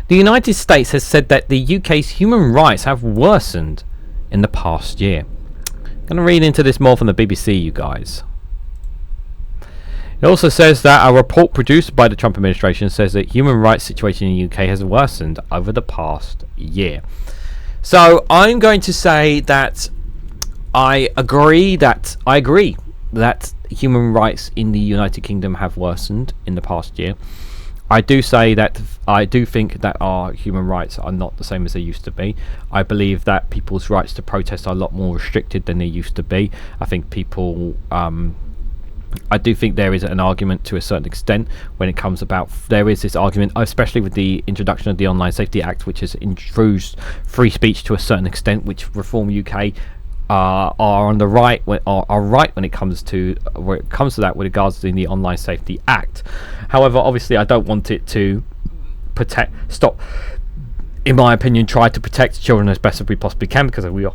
The United States has said that the UK's human rights have worsened in the past year. I'm going to read into this more from the BBC, you guys. It also says that a report produced by the Trump administration says that human rights situation in the UK has worsened over the past year. So I'm going to say that I agree that human rights in the United Kingdom have worsened in the past year. I do think that our human rights are not the same as they used to be. I believe that people's rights to protest are a lot more restricted than they used to be. I think I do think there is an argument to a certain extent when it comes about. There is this argument, especially with the introduction of the Online Safety Act, which has introduced free speech to a certain extent, which Reform UK are on the right when it comes to that with regards to the Online Safety Act. However, obviously, I don't want it to in my opinion, try to protect children as best as we possibly can, because we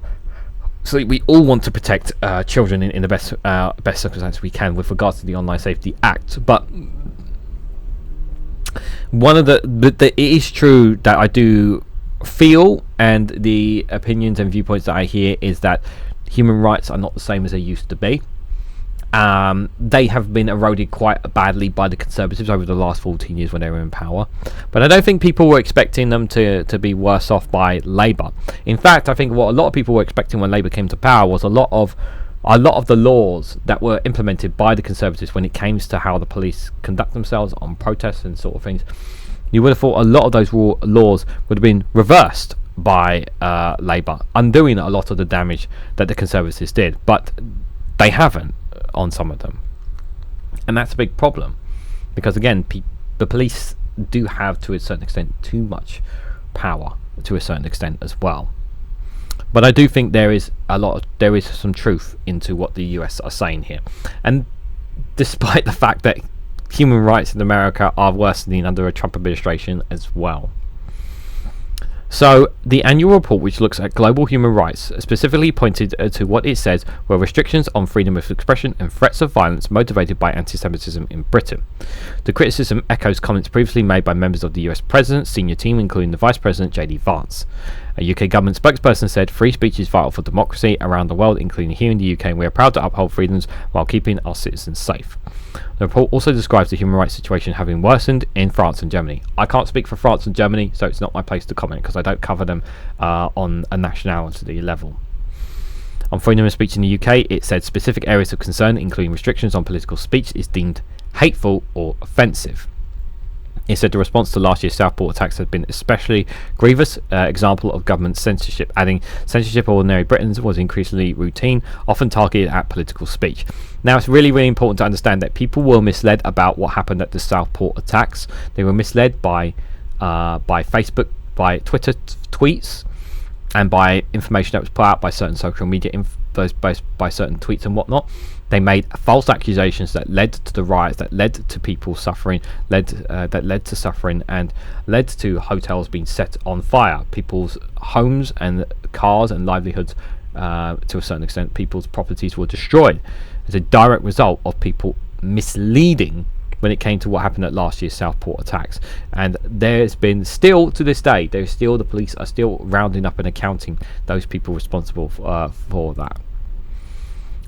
all want to protect children in the best circumstances we can with regards to the Online Safety Act. But it is true that I do feel, and the opinions and viewpoints that I hear, is that human rights are not the same as they used to be. They have been eroded quite badly by the Conservatives over the last 14 years when they were in power, but I don't think people were expecting them to be worse off by Labour. In fact, I think what a lot of people were expecting when Labour came to power was a lot of the laws that were implemented by the Conservatives when it came to how the police conduct themselves on protests and sort of things. You would have thought a lot of those laws would have been reversed by Labour, undoing a lot of the damage that the Conservatives did, but they haven't on some of them, and that's a big problem, because again, the police do have, to a certain extent, too much power to a certain extent as well. But I do think there is some truth into what the US are saying here, and despite the fact that human rights in America are worsening under a Trump administration as well. So the annual report, which looks at global human rights, specifically pointed to what it says were restrictions on freedom of expression and threats of violence motivated by antisemitism in Britain. The criticism echoes comments previously made by members of the US President's senior team, including the Vice-President JD Vance. A UK government spokesperson said, "Free speech is vital for democracy around the world, including here in the UK, and we are proud to uphold freedoms while keeping our citizens safe." The report also describes the human rights situation having worsened in France and Germany. I can't speak for France and Germany, so it's not my place to comment, because I don't cover them on a nationality level. On freedom of speech in the UK, it said specific areas of concern, including restrictions on political speech, is deemed hateful or offensive. It said the response to last year's Southport attacks had been especially grievous example of government censorship, adding censorship of ordinary Britons was increasingly routine, often targeted at political speech. Now, it's really, really important to understand that people were misled about what happened at the Southport attacks. They were misled by Facebook, by Twitter tweets, and by information that was put out by certain social media by certain tweets and whatnot. They made false accusations that led to the riots, that led to people suffering, led to hotels being set on fire, people's homes and cars and livelihoods, to a certain extent, people's properties were destroyed as a direct result of people misleading when it came to what happened at last year's Southport attacks. And there's been still, to this day, the police are still rounding up and accounting those people responsible for that.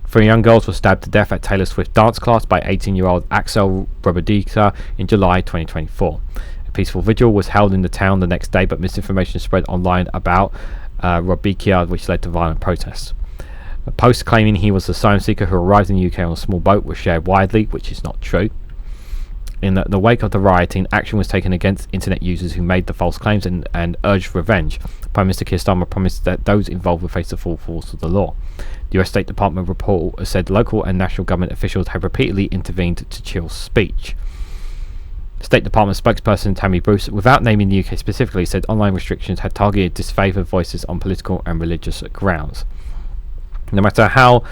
3 young girls were stabbed to death at Taylor Swift dance class by 18-year-old Axel Robodica in July 2024. A peaceful vigil was held in the town the next day, but misinformation spread online about Robodica, which led to violent protests. A post claiming he was the asylum seeker who arrived in the UK on a small boat was shared widely, which is not true. In the wake of the rioting, action was taken against internet users who made the false claims and urged revenge. Prime Minister Keir Starmer promised that those involved would face the full force of the law. The US State Department report said local and national government officials have repeatedly intervened to chill speech. State Department spokesperson Tammy Bruce, without naming the UK specifically, said online restrictions had targeted disfavoured voices on political and religious grounds. No matter how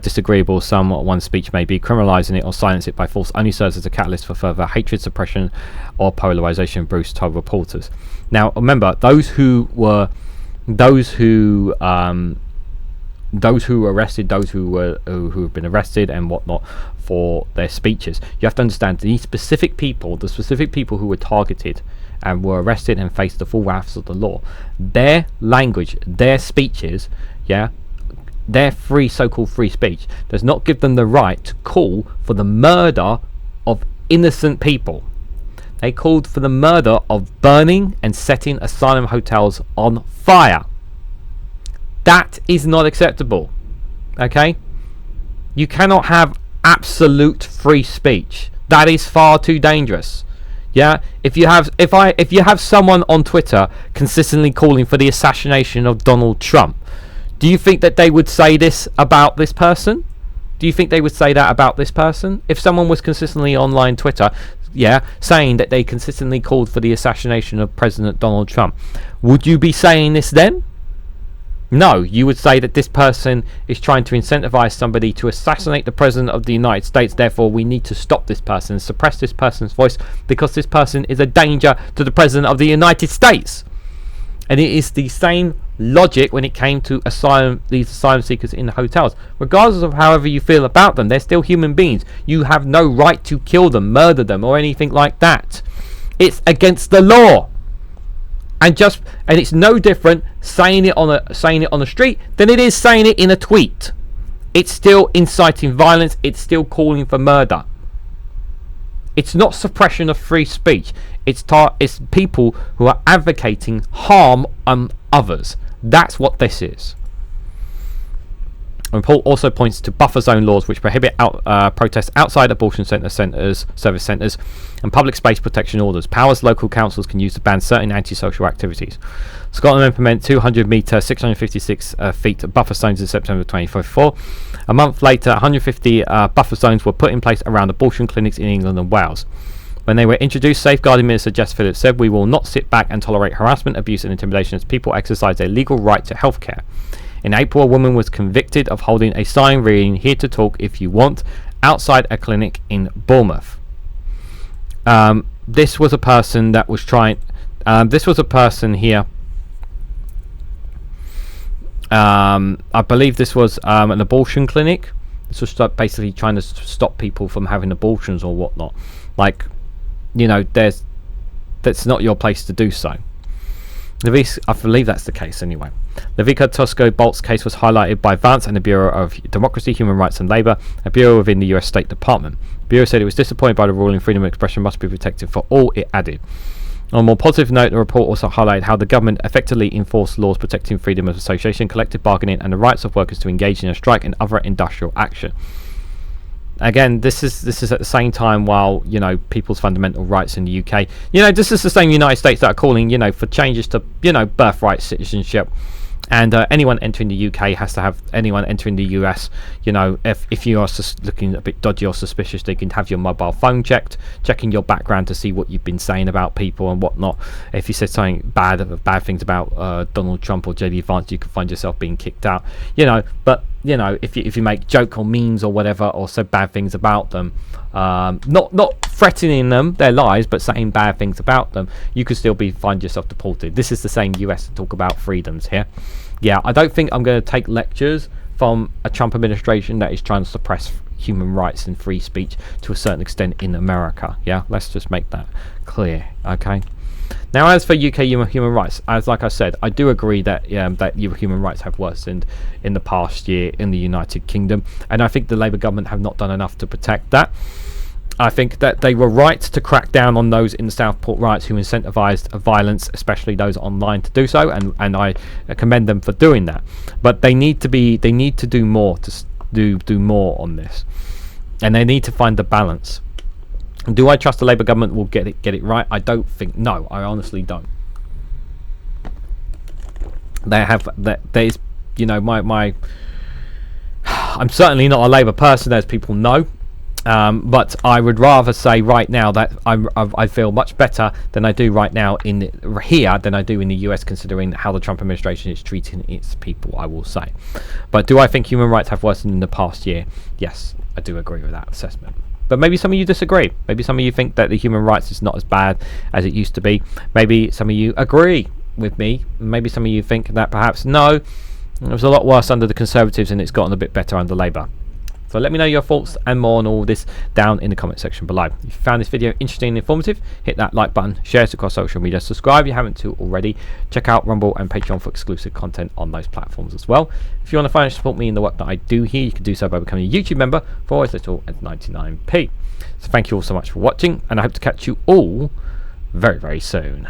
disagreeable someone's speech may be, criminalising it or silencing it by force only serves as a catalyst for further hatred, suppression or polarisation, Bruce told reporters. Now, remember, those who were arrested, those who have been arrested and whatnot for their speeches, you have to understand the specific people who were targeted and were arrested and faced the full wrath of the law. Their language, their speeches, their so-called free speech does not give them the right to call for the murder of innocent people. They called for the murder of burning and setting asylum hotels on fire. That is not acceptable. Okay? You cannot have absolute free speech. That is far too dangerous. Yeah? If you have someone on Twitter consistently calling for the assassination of Donald Trump, do you think that they would say this about this person? Do you think they would say that about this person? If someone was consistently online Twitter, saying that they consistently called for the assassination of President Donald Trump, would you be saying this then? No, you would say that this person is trying to incentivize somebody to assassinate the President of the United States, therefore we need to stop this person and suppress this person's voice because this person is a danger to the President of the United States. And it is the same logic when it came to these asylum seekers in the hotels. Regardless of however you feel about them, they're still human beings. You have no right to kill them, murder them, or anything like that. It's against the law. And it's no different saying it on the street than it is saying it in a tweet. It's still inciting violence. It's still calling for murder. It's not suppression of free speech. It's people who are advocating harm on others. That's what this is. The report also points to buffer zone laws which prohibit protests outside abortion service centres, and public space protection orders. Powers local councils can use to ban certain antisocial activities. Scotland implemented 200 metre, 656 feet buffer zones in September 2024. A month later, 150 buffer zones were put in place around abortion clinics in England and Wales. When they were introduced, Safeguarding Minister Jess Phillips said, "We will not sit back and tolerate harassment, abuse and intimidation as people exercise their legal right to healthcare." In April, a woman was convicted of holding a sign reading "Here to talk if you want" outside a clinic in Bournemouth. This was a person that was trying... this was a person here... I believe this was an abortion clinic. This was basically trying to stop people from having abortions or whatnot. Like, that's not your place to do so. I believe that's the case anyway. The Vicar Tosco Bolt's case was highlighted by Vance and the Bureau of Democracy, Human Rights and Labour, a bureau within the US State Department. The Bureau said it was disappointed by the ruling. Freedom of expression must be protected for all, it added. On a more positive note, the report also highlighted how the government effectively enforced laws protecting freedom of association, collective bargaining and the rights of workers to engage in a strike and other industrial action. Again, this is at the same time while, people's fundamental rights in the UK, this is the same United States that are calling, for changes to, birthright citizenship. And anyone entering the UK has to have anyone entering the US, if you are looking a bit dodgy or suspicious, they can have your mobile phone checking your background to see what you've been saying about people and whatnot. If you said something bad things about Donald Trump or JD Vance, you could find yourself being kicked out. But if you make joke or memes or whatever, or say bad things about them, not threatening them, their lives, but saying bad things about them, you could still find yourself deported. This is the same US to talk about freedoms here. Yeah, I don't think I'm going to take lectures from a Trump administration that is trying to suppress human rights and free speech to a certain extent in America. Yeah, let's just make that clear, okay? Now, as for UK human rights, like I said, I do agree that human rights have worsened in the past year in the United Kingdom, and I think the Labour government have not done enough to protect that. I think that they were right to crack down on those in the Southport riots who incentivised violence, especially those online, to do so, and I commend them for doing that. But they need to do more to do more on this, and they need to find the balance. Do I trust the Labour government will get it right? I don't think. No, I honestly don't. They have that. There's my. I'm certainly not a Labour person, as people know. But I would rather say right now that I feel much better than I do right now here than I do in the US, considering how the Trump administration is treating its people, I will say. But do I think human rights have worsened in the past year? Yes, I do agree with that assessment. But maybe some of you disagree. Maybe some of you think that the human rights is not as bad as it used to be. Maybe some of you agree with me. Maybe some of you think that perhaps no, it was a lot worse under the Conservatives and it's gotten a bit better under Labour. So let me know your thoughts and more on all this down in the comment section below. If you found this video interesting and informative, hit that like button, share it across social media, subscribe if you haven't already. Check out Rumble and Patreon for exclusive content on those platforms as well. If you want to financially support me in the work that I do here, you can do so by becoming a YouTube member for as little as 99p. So thank you all so much for watching, and I hope to catch you all very, very soon.